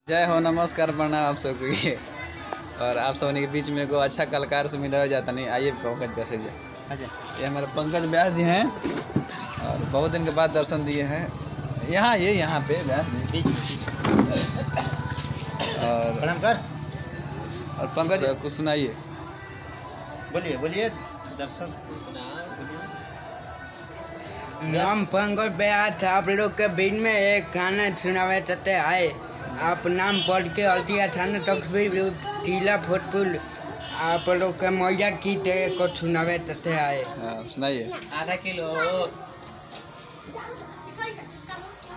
जय हो, नमस्कार, प्रणाम आप सबको। ये और आप सबने के बीच में एगो अच्छा कलाकार से मिला जाता नहीं। आइए पंकज व्यास जी, ये हमारे पंकज व्यास जी हैं और बहुत दिन के बाद दर्शन दिए हैं यहाँ पे व्यास जी। और पंकज कुछ सुनाइए। बोलिए दर्शन। नाम पंकज व्यास, आप लोग के बीच में एक गाना सुनावे तते आए। आप नाम पढ़ के अल्टिया थाना तक भी टीला फुटपुल आप लोग के मैया की को सुनावे तते आए। सुनाइए। आधा किलो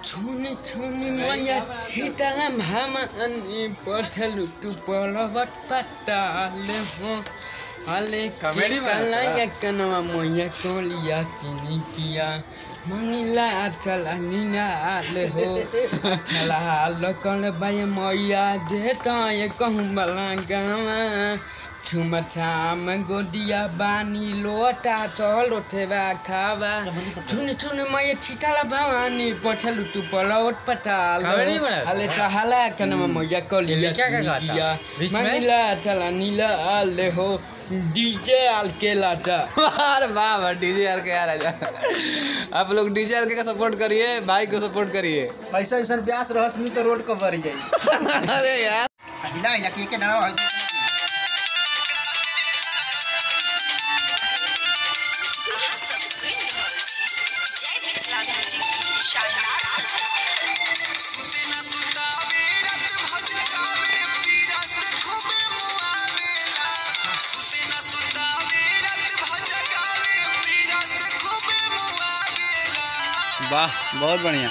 छुनी छुनी मैया सीताला भामानी पठलु तू पलवट पटाले हो हाले काला या कनवा मैया कोलिया चिनी किया मंगला चला नीना आले हो चला लोकल बाय मैया देता ये कहूं बला गावा छुमछाम गोदिया बानी लोटा चल उठेबा खावा छुनी छुनी मैया छिटाला भवानी पठलु तू पलवट पटाल हाले चहाला कनवा मैया कोलिया किया मंगला चला नीला आले हो डीजे आल के लाटा। अरे वाह, डीजे आर के यार आप लोग डीजे आर के का सपोर्ट करिए, भाई को सपोर्ट करिए। ऐसा ब्यास रहस नहीं तो रोड कवर जाई। अरे यार हिला के डाला वाह, बहुत बढ़िया।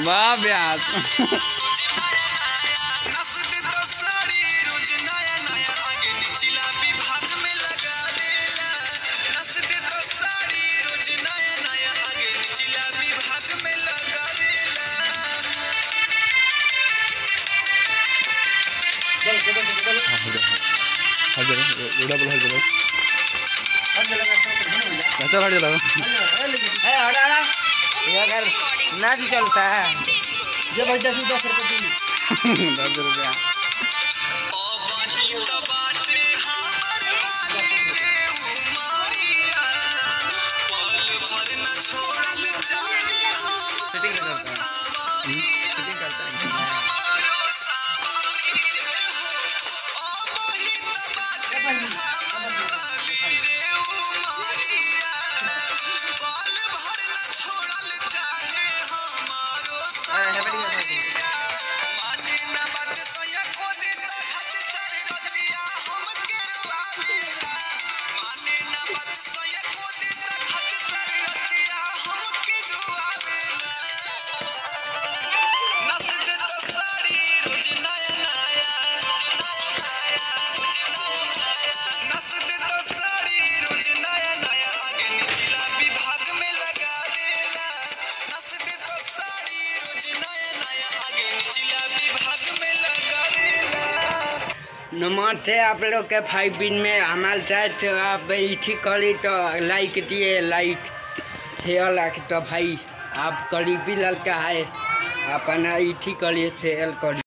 वाह व्यास। नाच चलता है जब 10 रुपया नमस्ते आप लोग के 5 दिन में हमारे साथ आप इठी करी तो लाइक दिए, लाइक शेयर लाइक तो भाई आप करीबी लड़का है अपना इठी करिए शेयर करिए।